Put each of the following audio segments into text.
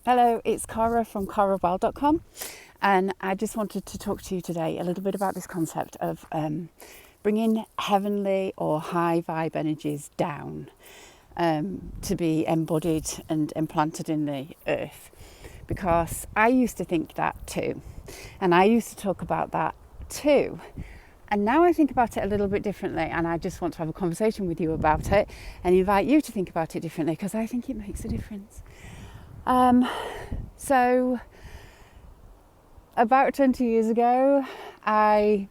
Hello, it's Cara from carawild.com, and I just wanted to talk to you today a little bit about this concept of bringing heavenly or high vibe energies down to be embodied and implanted in the earth, because I used to think that too, and I used to talk about that too. And now I think about it a little bit differently, and I just want to have a conversation with you about it and invite you to think about it differently, because I think it makes a difference. So about 20 years ago,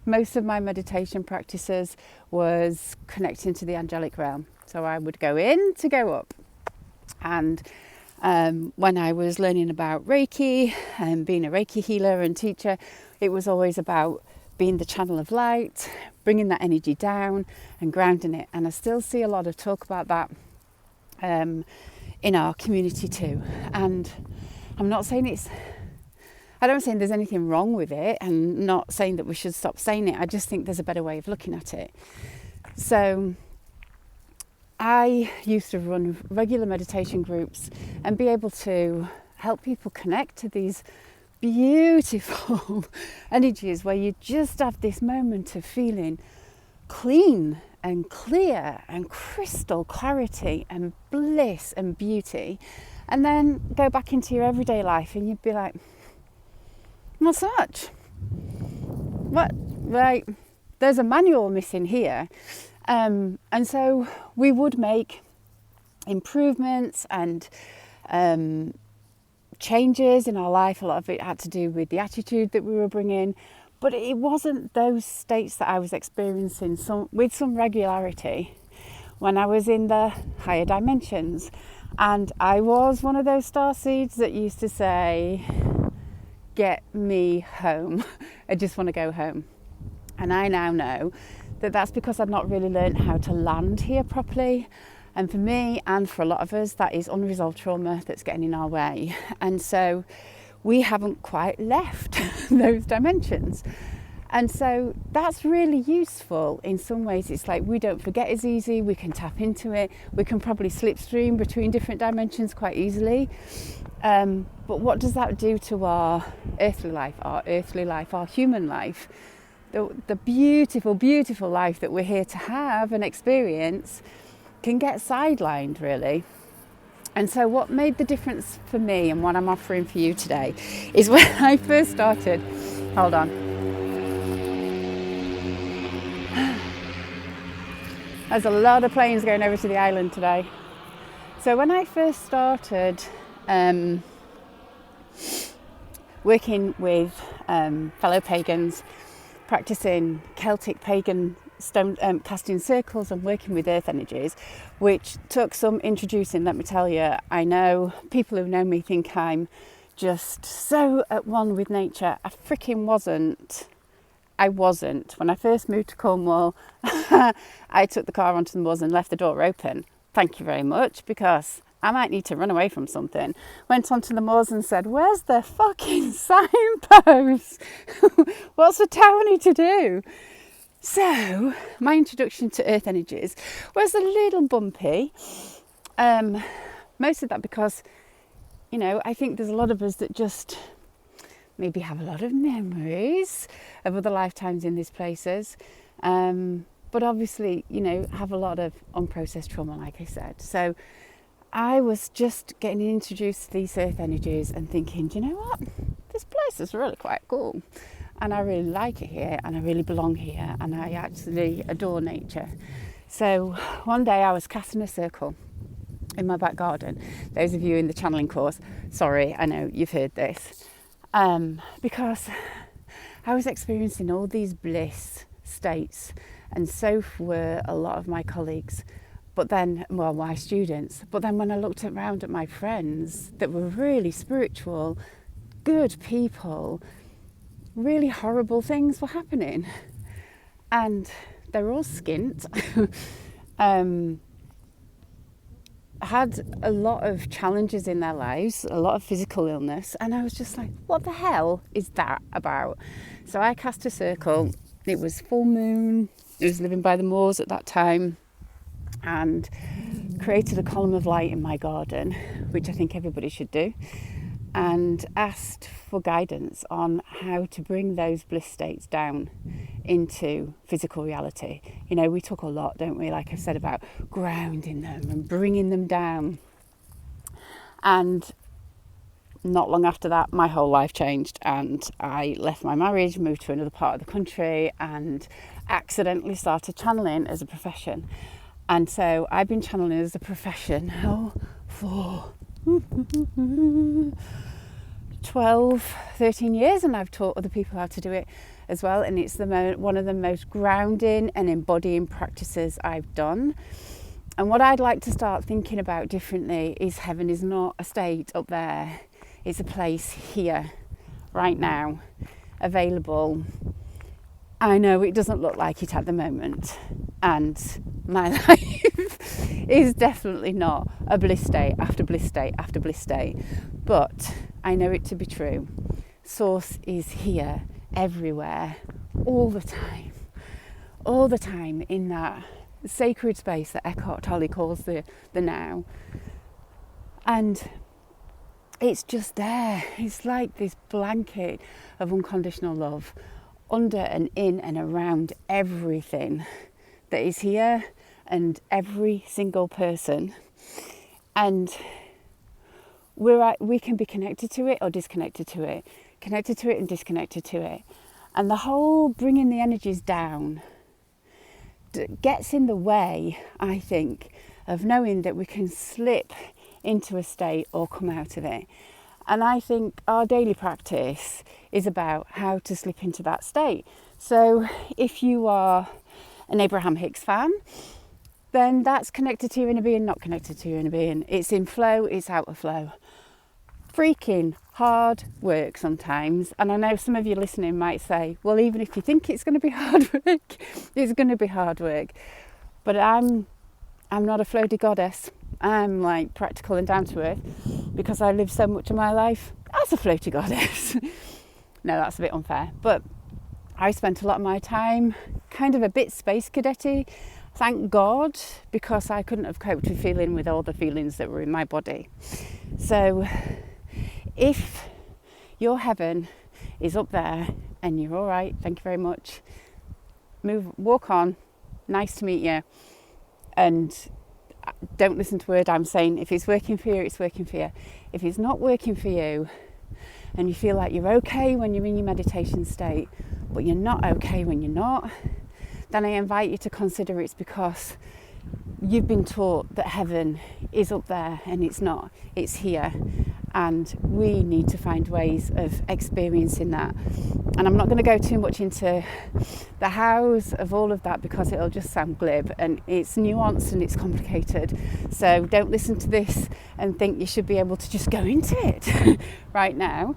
most of my meditation practices was connecting to the angelic realm. So I would go in to go up. And when I was learning about Reiki and being a Reiki healer and teacher, it was always about being the channel of light, bringing that energy down and grounding it. And I still see a lot of talk about that in our community too. And I'm not saying I don't think there's anything wrong with it, and not saying that we should stop saying it. I just think there's a better way of looking at it. So I used to run regular meditation groups and be able to help people connect to these beautiful energies where you just have this moment of feeling clean and clear and crystal clarity and bliss and beauty, and then go back into your everyday life and you'd be like, not so much. What? Right, there's a manual missing here. And so we would make improvements and changes in our life. A lot of it had to do with the attitude that we were bringing, but it wasn't those states that I was experiencing with some regularity when I was in the higher dimensions. And I was one of those star seeds that used to say, get me home. I just want to go home. And I now know that that's because I've not really learned how to land here properly. And for me, and for a lot of us, that is unresolved trauma that's getting in our way. And so we haven't quite left those dimensions. And so that's really useful in some ways. It's like we don't forget as easy, we can tap into it, we can probably slipstream between different dimensions quite easily. But what does that do to our earthly life, our human life? The beautiful, beautiful life that we're here to have and experience can get sidelined, really. And so what made the difference for me and what I'm offering for you today is when I first started, hold on. There's a lot of planes going over to the island today. So when I first started working with fellow pagans, practicing Celtic pagan stone casting circles and working with earth energies, which took some introducing, let me tell you. I know people who know me think I'm just so at one with nature. I freaking wasn't. I wasn't. When I first moved to Cornwall, I took the car onto the moors and left the door open. Thank you very much, because I might need to run away from something. Went onto the moors and said, where's the fucking signpost? What's the townie to do? So my introduction to earth energies was a little bumpy. Most of that because, I think there's a lot of us that just maybe have a lot of memories of other lifetimes in these places. But obviously, have a lot of unprocessed trauma, like I said. So I was just getting introduced to these earth energies and thinking, do you know what? This place is really quite cool. And I really like it here, and I really belong here, and I actually adore nature. So one day I was casting a circle in my back garden. Those of you in the channeling course, sorry, I know you've heard this. Because I was experiencing all these bliss states, and so were a lot of my colleagues. But then, my students. But then when I looked around at my friends that were really spiritual, good people, really horrible things were happening. And they were all skint. Had a lot of challenges in their lives, a lot of physical illness. And I was just like, what the hell is that about? So I cast a circle. It was full moon. I was living by the moors at that time. And created a column of light in my garden, which I think everybody should do. and asked for guidance on how to bring those bliss states down into physical reality. You know, we talk a lot, don't we, like I said, about grounding them and bringing them down. And not long after that, my whole life changed, and I left my marriage, moved to another part of the country, and accidentally started channeling as a profession. And so I've been channeling as a profession now for 12, 13 years, and I've taught other people how to do it as well. And it's one of the most grounding and embodying practices I've done. And what I'd like to start thinking about differently is heaven is not a state up there. It's a place here, right now, available. I know it doesn't look like it at the moment, and my life is definitely not a bliss state after bliss state after bliss state, but I know it to be true. Source is here, everywhere, all the time in that sacred space that Eckhart Tolle calls the now. And it's just there. It's like this blanket of unconditional love under and in and around everything that is here and every single person. And we can be connected to it or disconnected to it, connected to it and disconnected to it. And the whole bringing the energies down gets in the way, I think, of knowing that we can slip into a state or come out of it. And I think our daily practice is about how to slip into that state. So if you are an Abraham Hicks fan, then that's connected to your inner being, not connected to your inner being. It's in flow, it's out of flow. Freaking hard work sometimes. And I know some of you listening might say, well, even if you think it's going to be hard work, it's going to be hard work. But I'm not a floaty goddess. I'm like practical and down to earth because I live so much of my life as a floaty goddess. No, that's a bit unfair. But I spent a lot of my time kind of a bit space cadetty, thank God, because I couldn't have coped with feeling with all the feelings that were in my body. So if your heaven is up there and you're all right, thank you very much, walk on, nice to meet you, and don't listen to a word I'm saying. If it's working for you, it's working for you. If it's not working for you and you feel like you're okay when you're in your meditation state, but you're not okay when you're not, then I invite you to consider it's because you've been taught that heaven is up there and it's not, it's here. And we need to find ways of experiencing that. And I'm not going to go too much into the hows of all of that because it'll just sound glib, and it's nuanced and it's complicated. So don't listen to this and think you should be able to just go into it right now.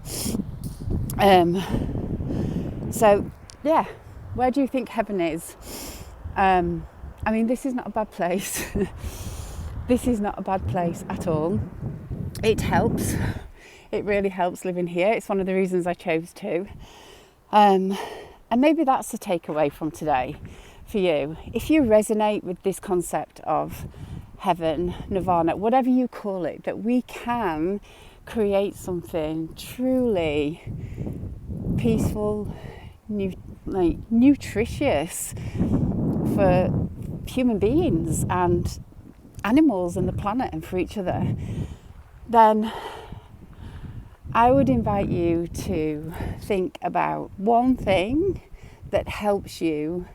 So yeah, where do you think heaven is? I mean, this is not a bad place. This is not a bad place at all. It helps. It really helps living here. It's one of the reasons I chose to. And maybe that's the takeaway from today for you. If you resonate with this concept of heaven, nirvana, whatever you call it, that we can create something truly peaceful, nutritious for human beings and animals and the planet and for each other, then I would invite you to think about one thing that helps you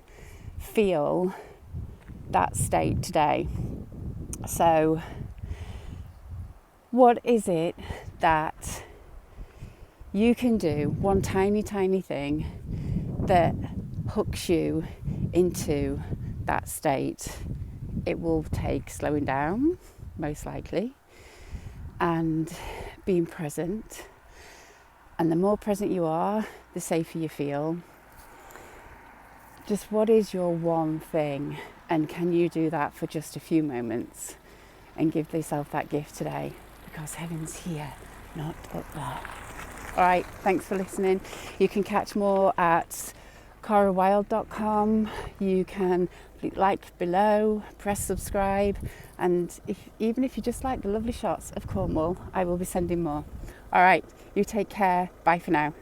feel that state today. So, what is it that you can do, one tiny, tiny thing that hooks you into that state? It will take slowing down, most likely, and being present. And the more present you are, the safer you feel. Just what is your one thing? And can you do that for just a few moments and give yourself that gift today? Because heaven's here, not up there. All right, thanks for listening. You can catch more at carawild.com. You can like below, press subscribe, and even if you just like the lovely shots of Cornwall, I will be sending more. All right, you take care. Bye for now.